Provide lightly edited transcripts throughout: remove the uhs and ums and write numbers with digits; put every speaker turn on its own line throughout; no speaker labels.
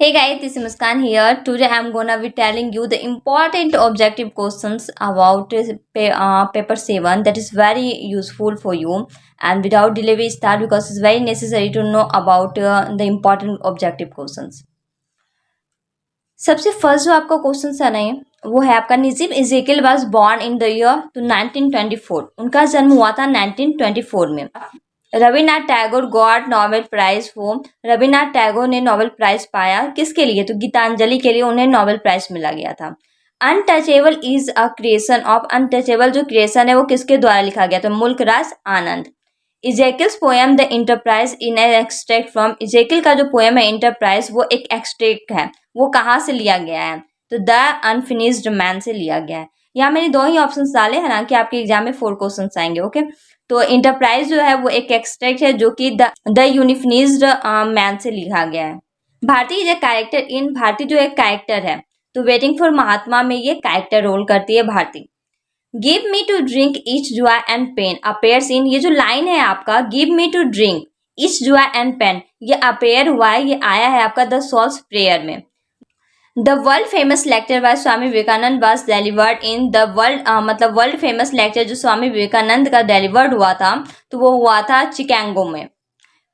Hey guys, this is Muskan here. Today I'm gonna be telling you the important objective questions about paper 7 that is very useful for you. And without delay, we start because it's very necessary to know about the important objective questions. सबसे first जो आपका question आना है वो है आपका नजीब Ezekiel was born in the year to 1924। उनका जन्म हुआ था 1924 में। Rabindranath Tagore got Nobel prize for. Rabindranath Tagore ने नोबेल प्राइज पाया किसके लिए? तो गीतांजलि के लिए उन्हें नोबेल प्राइज मिला गया था। Untouchable is a creation of. Untouchable जो क्रिएशन है वो किसके द्वारा लिखा गया? तो Mulkraj Anand. Ezekiel's poem the enterprise in an extract from. Ezekiel का जो पोएम है इंटरप्राइज वो एक एक्सट्रैक्ट है, वो कहाँ से लिया गया है? तो द अनफिनिश्ड मैन से लिया गया है। यहाँ मैंने दो ही ऑप्शन डाले, हालांकि आपके एग्जाम में 4 क्वेश्चन आएंगे। ओके, तो इंटरप्राइज जो है वो एक एक्सट्रैक्ट है जो कि द यूनिफिनिश्ड मैन से लिखा गया है। Bharati is a character in. Bharati जो एक कैरेक्टर है, तो वेटिंग फॉर महात्मा में ये कैरेक्टर रोल करती है Bharati. Give me to drink each joy and pain appears in. ये जो लाइन है आपका give me to drink each joy and pain, ये अपेयर हुआ है, ये आया है आपका द सोल्स प्रेयर में। The world famous lecture by Swami Vivekananda was delivered in the world, मतलब वर्ल्ड फेमस लेक्चर जो स्वामी विवेकानंद का डिलीवर्ड हुआ था तो वो हुआ था चिकागो में।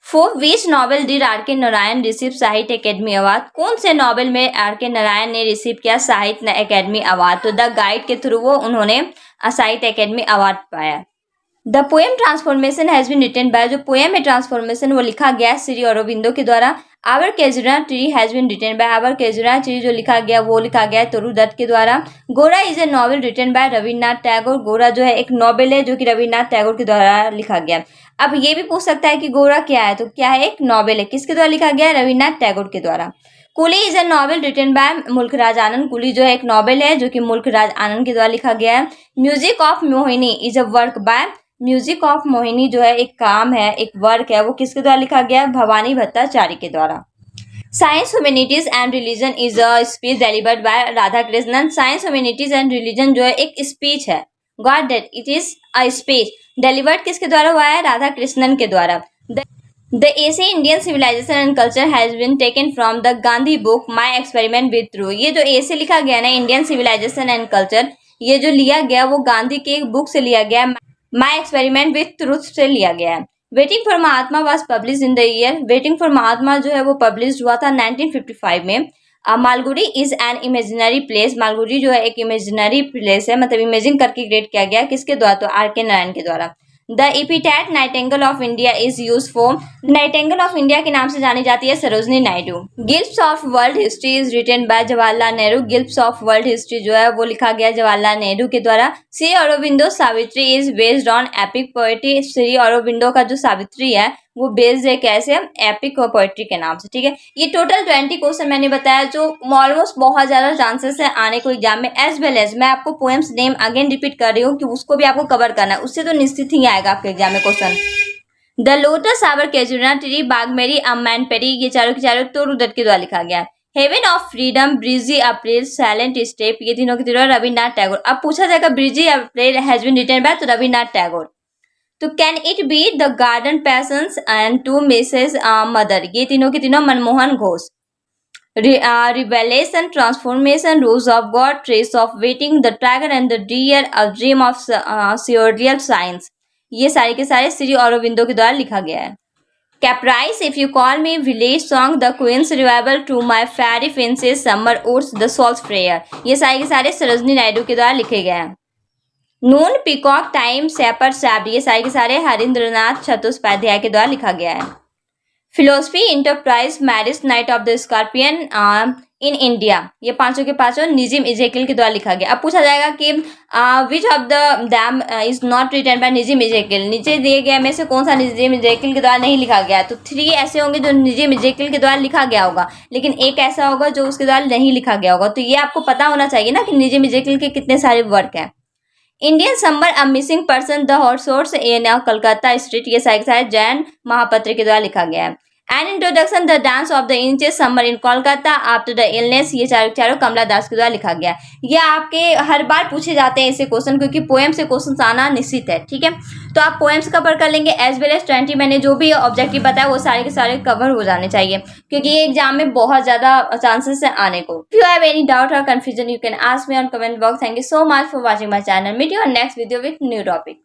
For which novel did are के नारायण रिसीव साहित्य अकेडमी अवार्ड। कौन से नॉवेल में आर के नारायण ने रिसीव किया साहित्य अकेडमी अवार्ड? तो द गाइड के थ्रू वो उन्होंने साहित्य अकेडमी अवार्ड पाया। The poem transformation has been written by. जो पोएम है ट्रांसफॉर्मेशन वो लिखा गया श्री अरबिंदो के द्वारा। Our casuarina tree has been written by. Our casuarina tree जो लिखा गया वो लिखा गया तरुण दत्त के द्वारा। Gora is a novel written by Rabindranath Tagore. Gora जो है एक नॉवेल है जो कि रविन्द्रनाथ टैगोर के द्वारा लिखा गया। अब ये भी पूछ सकता है कि गोरा क्या है, तो क्या है? एक नॉवेल है, किसके द्वारा लिखा गया? रविन्द्रनाथ टैगोर के द्वारा। Coolie is a novel written by Mulkraj Anand. Coolie जो है एक नॉवेल है जो कि मुल्कराज आनंद के द्वारा लिखा गया है। Music of Mohini is a work by. Music of Mohini जो है एक काम है, एक वर्क है, वो किसके द्वारा लिखा गया? भवानी भट्टाचार्य के द्वारा। Science humanities and religion is a speech delivered by Radha Krishnan. Science humanities and religion जो है एक स्पीच है, got that it is a speech delivered किसके द्वारा हुआ है? राधा कृष्णन के द्वारा। The essay Indian civilization and culture has been taken from the Gandhi book my experiment with true. ये जो एसे लिखा गया ना इंडियन सिविलाइजेशन एंड कल्चर, ये जो लिया गया वो गांधी के एक बुक से लिया गया, माई एक्सपेरिमेंट विथ ट्रूथ से लिया गया है। Waiting for Mahatma was publish in the year. Waiting for Mahatma जो है वो पब्लिश हुआ था 1955 में। Malgudi is an imaginary place. Malgudi जो है एक इमेजिनरी प्लेस है, मतलब इमेजिन करके क्रिएट किया गया, किसके द्वारा? तो आर के नारायण के द्वारा। The epithet nightingale of India is use for. Nightingale of India के नाम से जानी जाती है Sarojini Naidu. Glimpses of world history is written by Jawaharlal Nehru. Glimpses of world history जो है वो लिखा गया जवाहरलाल नेहरू के द्वारा। Shri Aurobindo Savitri is based on epic poetry. Shri Aurobindo का जो सावित्री है वो बेस्ड है कैसे? एपिक पोएट्री के नाम से। ठीक है, ये टोटल 20 क्वेश्चन मैंने बताया जो ऑलमोस्ट बहुत ज्यादा चांसेस है आने को एग्जाम में। एज वेल एज मैं आपको पोएम्स नेम अगेन रिपीट कर रही हूँ कि उसको भी आपको कवर करना है, उससे तो निश्चित ही आएगा आपके एग्जाम में question. The lotus our casuarina tree Baugmaree अम्मैन पेरी, ये चारों के चारों तरुण दत्त के द्वारा लिखा गया है। Heaven of freedom breezy April silent step, ये तीनों के द्वारा रविन्द्रनाथ टैगोर। अब पूछा जाएगा breezy April has been written by, तो रविन्द्रनाथ टैगोर। तो can it be the garden passions and to Mrs mother, ये तीनों के तीनों Manmohan Ghosh. Revelation transformation rules of God trace of waiting the tiger and the deer a dream of surreal science, ये सारे के सारे श्री अरबिंदो के द्वारा लिखा गया है। Caprice if you call me village song the queen's revival to my fairy princess summer oats the soul's prayer, ये सारे के सारे सरोजनी नायडू के द्वारा लिखे गए हैं। नून पीकॉक टाइम सेपर सैप्ड, ये सारे के सारे हरिंद्रनाथ चट्टोपाध्याय के द्वारा लिखा गया है। Philosophy enterprise marriage night of the scorpion in India, ये पांचों के पांचों निजिम इजेकिल के द्वारा लिखा गया। अब पूछा जाएगा कि which of the them is not written by Nissim Ezekiel, नीचे दिए गए में से कौन सा निजिम इजेकिल के द्वारा नहीं लिखा गया? तो 3 ऐसे होंगे जो निजिम इजेकिल के द्वारा लिखा गया होगा, लेकिन एक ऐसा होगा जो उसके द्वारा नहीं लिखा गया होगा। तो ये आपको पता होना चाहिए ना कि निजिम इजेकिल के कितने सारे वर्क हैं। Indian summer a missing person the hot source in Calcutta street, ये सारे जैन महापत्र के द्वारा लिखा गया है। An introduction the dance of the inches summer in Kolkata after the illness, ये चारों कमला दास के द्वारा लिखा गया। ये आपके हर बार पूछे जाते हैं ऐसे क्वेश्चन, क्योंकि पोएम से क्वेश्चन आना निश्चित है। ठीक है, तो आप पोएम्स कवर कर लेंगे एज वेल एज 20 मैंने जो भी ऑब्जेक्टिव बताया वो सारे के सारे कवर हो जाने चाहिए, क्योंकि ये एग्जाम में बहुत ज्यादा चांसेस है आने को। If you have any doubt और confusion you can ask me on comment box. Thank you so much for watching my channel. Meet you on next video with new topic.